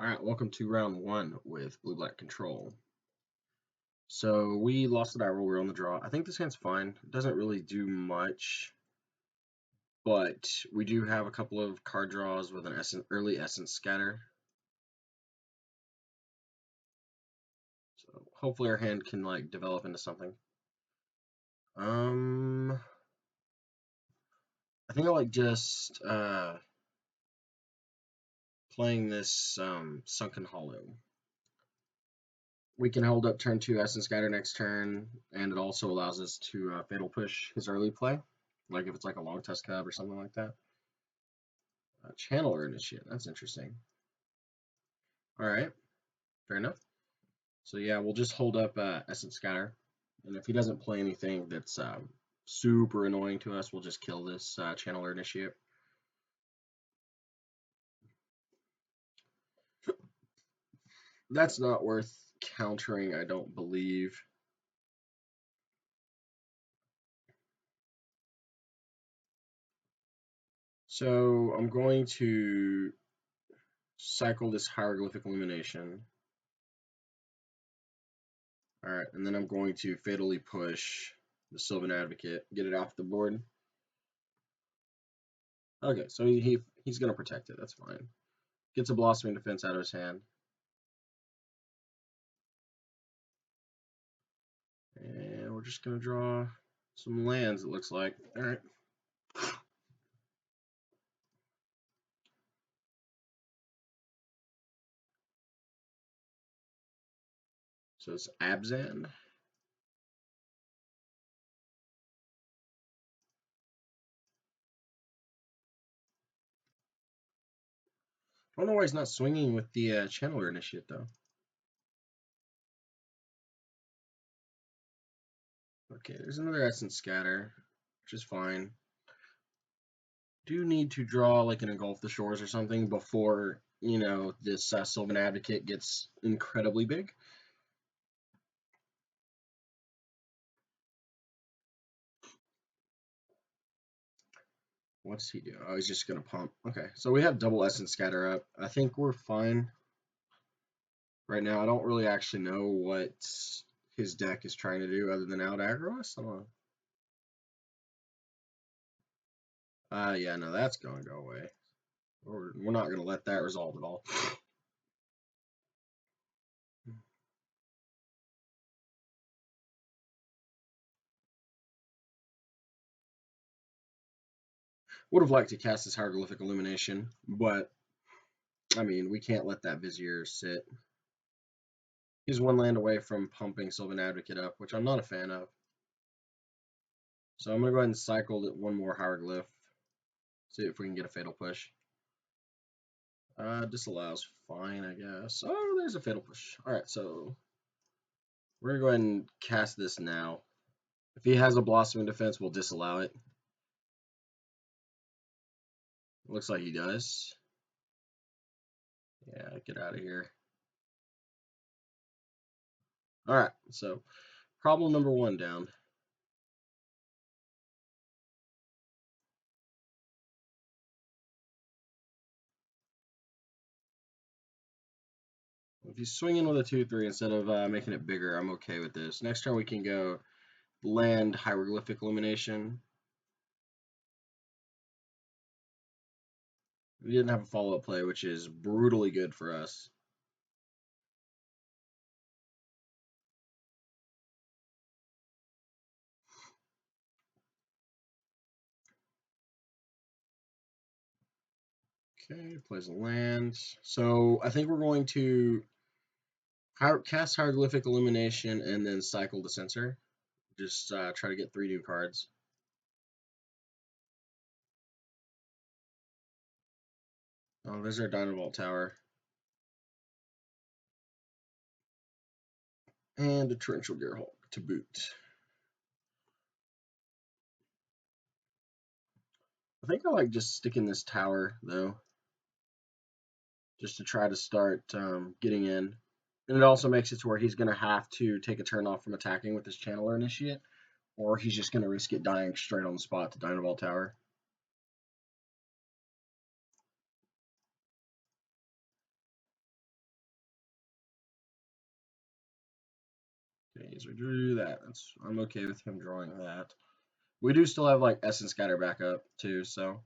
Alright, welcome to round one with blue-black control. So we lost the die roll, we're on the draw. I think this hand's fine. It doesn't really do much, but we do have a couple of card draws with an early essence scatter. So hopefully our hand can like develop into something. I think I like just playing this Sunken Hollow. We can hold up turn 2 Essence Scatter next turn, and it also allows us to Fatal Push his early play, like if it's like a Long Tusk Cub or something like that. Channeler Initiate, that's interesting. Alright, fair enough. So yeah, we'll just hold up Essence Scatter, and if he doesn't play anything that's super annoying to us, we'll just kill this Channeler Initiate. That's not worth countering, I don't believe. So I'm going to cycle this Hieroglyphic Illumination. Alright, and then I'm going to fatally push the Sylvan Advocate, get it off the board. Okay, so he's going to protect it, that's fine. Gets a Blossoming Defense out of his hand. And we're just going to draw some lands, it looks like. Alright. So it's Abzan. I don't know why he's not swinging with the Channeler Initiate, though. Okay, there's another Essence Scatter, which is fine. Do need to draw like an Engulf the Shores or something before, you know, this Sylvan Advocate gets incredibly big. What's he do? Oh, he's just going to pump. Okay, so we have double Essence Scatter up. I think we're fine right now. I don't really actually know what his deck is trying to do other than out aggro us. I don't know. Yeah, no, that's going to go away. We're not going to let that resolve at all. Would have liked to cast this Hieroglyphic Illumination, but, I mean, we can't let that Vizier sit. He's one land away from pumping Sylvan Advocate up, which I'm not a fan of. So I'm going to go ahead and cycle one more Hieroglyph. See if we can get a Fatal Push. Disallows, fine, I guess. Oh, there's a Fatal Push. Alright, so we're going to go ahead and cast this now. If he has a Blossoming Defense, we'll disallow it. Looks like he does. Yeah, get out of here. Alright, so problem number 1 down. If he's swinging with a 2-3 instead of making it bigger, I'm okay with this. Next turn we can go land Hieroglyphic Illumination. We didn't have a follow-up play, which is brutally good for us. Okay, plays a land. So I think we're going to cast Hieroglyphic Illumination and then cycle the Censor. Just try to get 3 new cards. Oh, there's our Dynavolt Tower. And a Torrential Gearhulk to boot. I think I like just sticking this tower, though. Just to try to start getting in. And it also makes it to where he's going to have to take a turn off from attacking with his Channeler Initiate. Or he's just going to risk it dying straight on the spot to Dynavolt Tower. Okay, so we drew that. I'm okay with him drawing that. We do still have like Essence Scatter back up too, so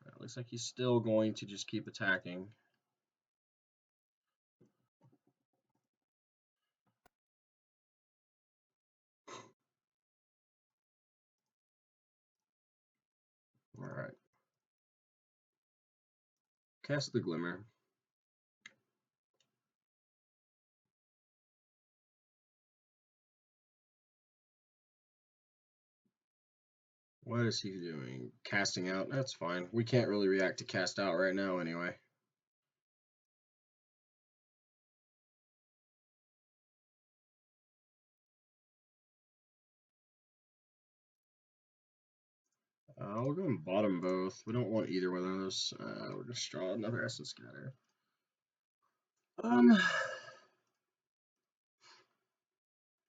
it looks like he's still going to just keep attacking. All right. Cast the Glimmer. What is he doing? Casting out? That's fine. We can't really react to cast out right now anyway. We'll go and bottom both. We don't want either one of those. We'll just draw another Essence Scatter.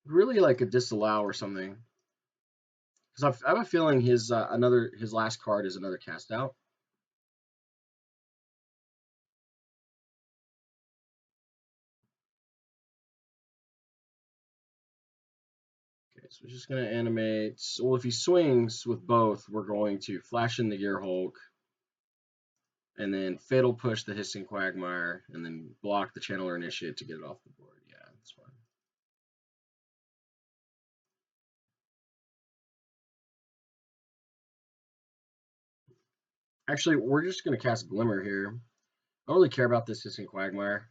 Really like a disallow or something. Because I have a feeling his last card is another cast out. Okay, so we're just gonna animate. Well, if he swings with both, we're going to flash in the Gear Hulk, and then Fatal Push the Hissing Quagmire, and then block the Channeler Initiate to get it off the board. Yeah, that's fine. Actually, we're just gonna cast Glimmer here. I don't really care about this Hissing Quagmire.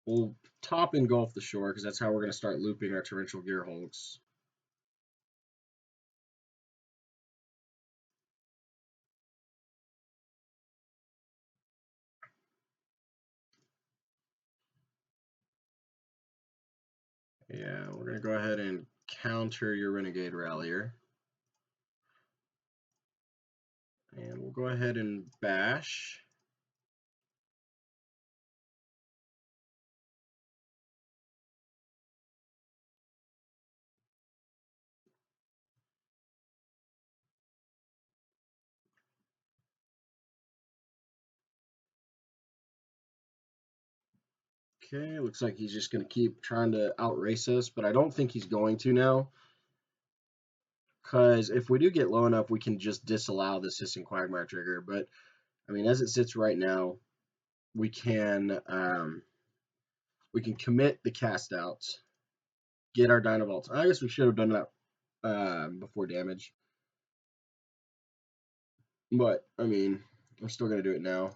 We'll top Engulf the Shore because that's how we're gonna start looping our Torrential Gear Hulks. Yeah, we're gonna go ahead and counter your Renegade Rallier. And we'll go ahead and bash. Okay, looks like he's just going to keep trying to outrace us, but I don't think he's going to now. Because if we do get low enough, we can just disallow this Hissing Quagmire trigger. But, I mean, as it sits right now, we can commit the cast outs, get our Dynavolt. I guess we should have done that before damage. But, I mean, we're still going to do it now.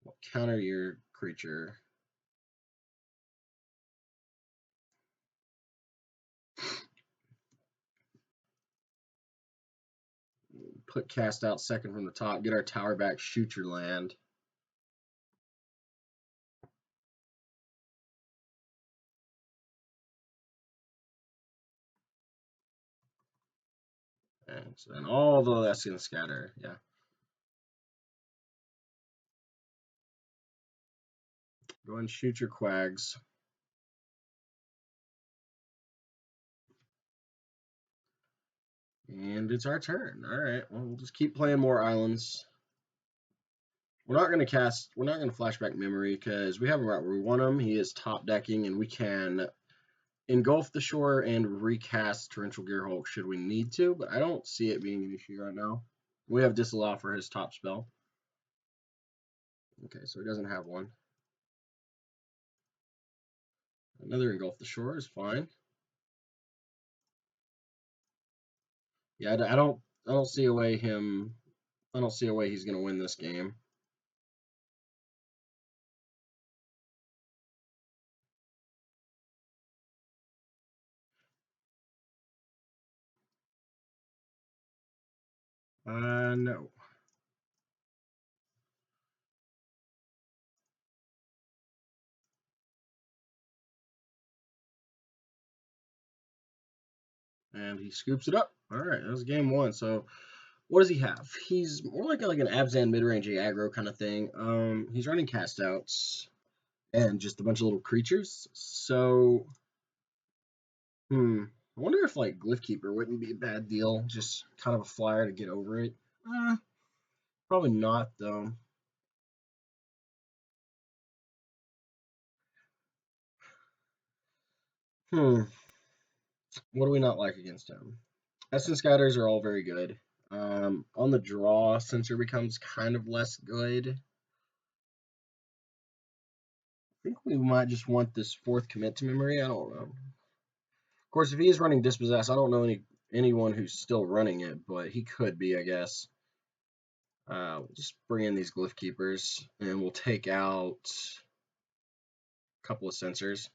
We'll counter your creature. Put cast out second from the top, get our tower back, shoot your land. And so then although that's gonna scatter, yeah. Go ahead and shoot your quags. And it's our turn. Alright, well we'll just keep playing more islands. We're not gonna flashback memory because we have him right where we want him. He is top decking and we can engulf the shore and recast Torrential Gearhulk should we need to, but I don't see it being an issue right now. We have disallow for his top spell. Okay, so he doesn't have one. Another engulf the shore is fine. Yeah, I don't see a way he's gonna win this game. No. And he scoops it up. All right, that was game one. So what does he have? He's more like an Abzan mid-range aggro kind of thing. He's running cast outs and just a bunch of little creatures. So Hmm. I wonder if like Glyphkeeper wouldn't be a bad deal. Just kind of a flyer to get over it. Probably not though. Hmm. What do we not like against him? Essence Scatters are all very good. On the draw, Sensor becomes kind of less good. I think we might just want this fourth commit to memory. I don't know. Of course, if he is running Dispossess, I don't know anyone who's still running it, but he could be, I guess. We'll just bring in these Glyph Keepers, and we'll take out a couple of Sensors.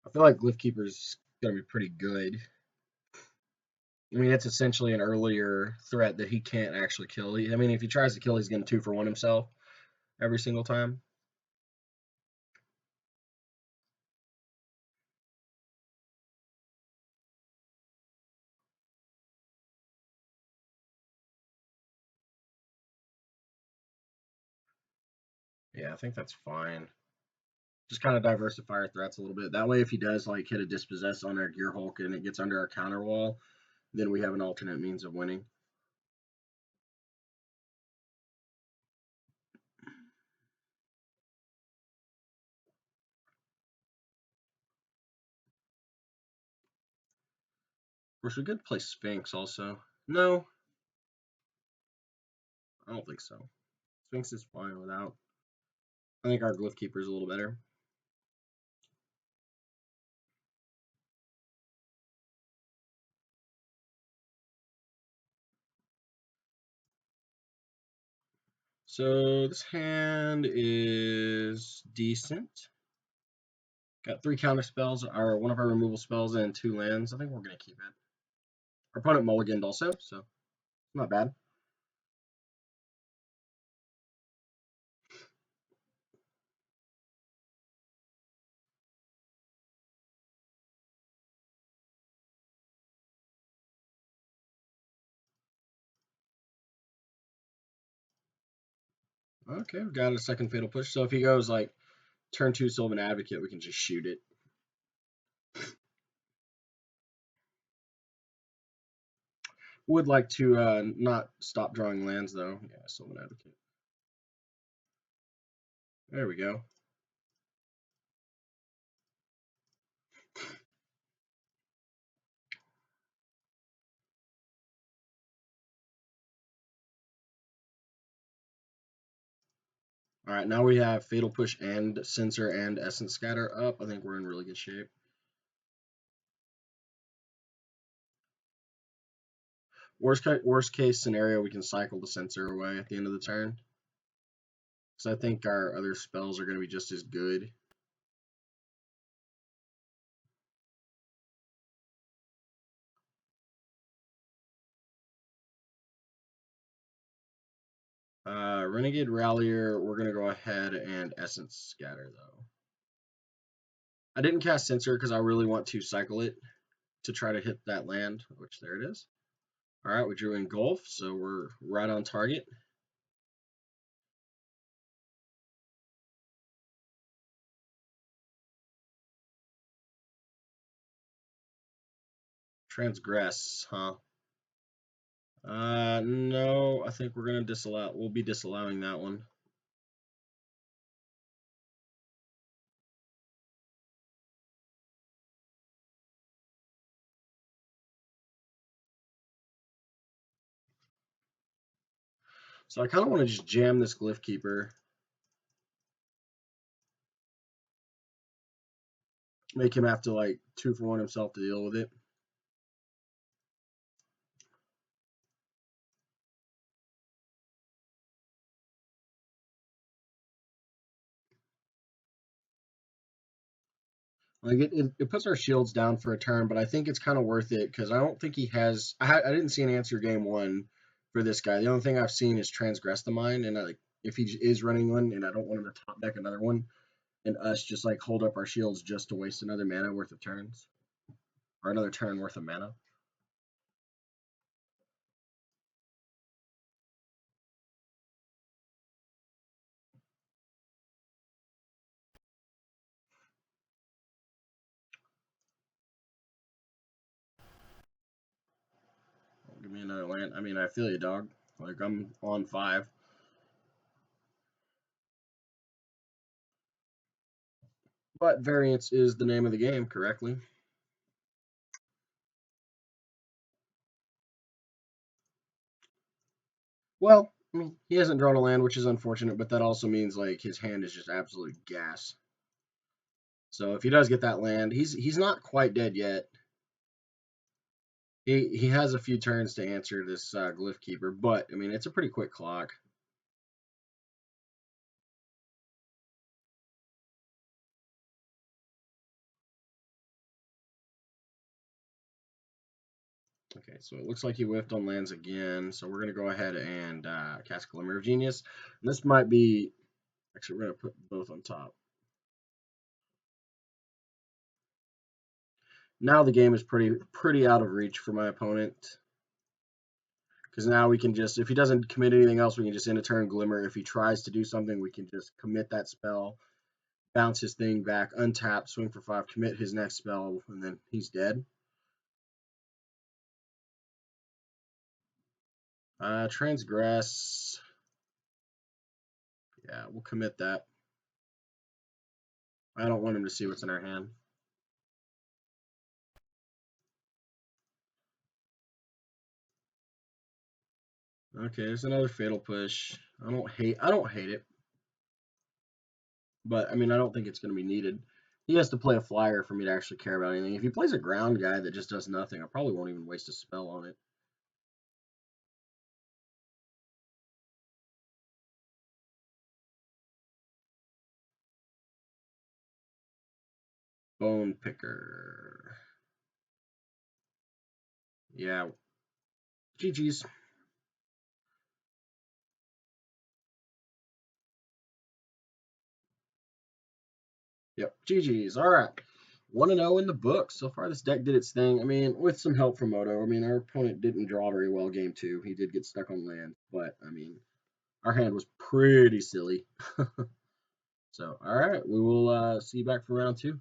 I feel like Glyph Keeper's going to be pretty good. I mean, it's essentially an earlier threat that he can't actually kill. I mean, if he tries to kill, he's going to 2-for-1 himself every single time. Yeah, I think that's fine. Just kind of diversify our threats a little bit. That way, if he does like hit a Dispossess on our Gear Hulk and it gets under our counter wall, then we have an alternate means of winning. Of course, we could play Sphinx also. No, I don't think so. Sphinx is fine without. I think our Glyph Keeper is a little better. So this hand is decent. Got 3 counter spells, or one of our removal spells, and 2 lands. I think we're going to keep it. Our opponent mulliganed also, so not bad. Okay, we got a second Fatal Push. So if he goes like turn 2 Sylvan Advocate, we can just shoot it. Would like to not stop drawing lands though. Yeah, Sylvan Advocate. There we go. All right, now we have Fatal Push and Censor and Essence Scatter up. I think we're in really good shape. Worst case scenario, we can cycle the Censor away at the end of the turn. So I think our other spells are going to be just as good. Renegade Rallier, we're going to go ahead and Essence Scatter, though. I didn't cast Censor because I really want to cycle it to try to hit that land, which there it is. All right, we drew Engulf, so we're right on target. Transgress, huh? No, I think we're going to disallow. We'll be disallowing that one. So I kind of want to just jam this Glyph Keeper. Make him have to like 2-for-1 himself to deal with it. Like it puts our shields down for a turn, but I think it's kind of worth it because I don't think he has. I didn't see an answer game 1 for this guy. The only thing I've seen is Transgress the Mind, and like if he is running one, and I don't want him to top deck another one, and us just like hold up our shields just to waste another mana worth of turns, or another turn worth of mana. another land. I mean, I feel you, dog. Like, I'm on 5. But variance is the name of the game, correctly? Well, I mean, he hasn't drawn a land, which is unfortunate, but that also means, like, his hand is just absolute gas. So if he does get that land, he's not quite dead yet. He has a few turns to answer this Glyph Keeper, but, I mean, it's a pretty quick clock. Okay, so it looks like he whiffed on lands again, so we're going to go ahead and cast Glimmer of Genius. And this might be... Actually, we're going to put both on top. Now the game is pretty out of reach for my opponent. Because now we can just, if he doesn't commit anything else, we can just end a turn Glimmer. If he tries to do something, we can just commit that spell, bounce his thing back, untap, swing for 5, commit his next spell, and then he's dead. Transgress. Yeah, we'll commit that. I don't want him to see what's in our hand. Okay, there's another Fatal Push. I don't hate it. But, I mean, I don't think it's going to be needed. He has to play a flyer for me to actually care about anything. If he plays a ground guy that just does nothing, I probably won't even waste a spell on it. Bone Picker. Yeah. GG's. Yep, GG's. All right. 1-0 in the book. So far, this deck did its thing. I mean, with some help from Moto. I mean, our opponent didn't draw very well game 2. He did get stuck on land. But, I mean, our hand was pretty silly. So, all right. We will see you back for round 2.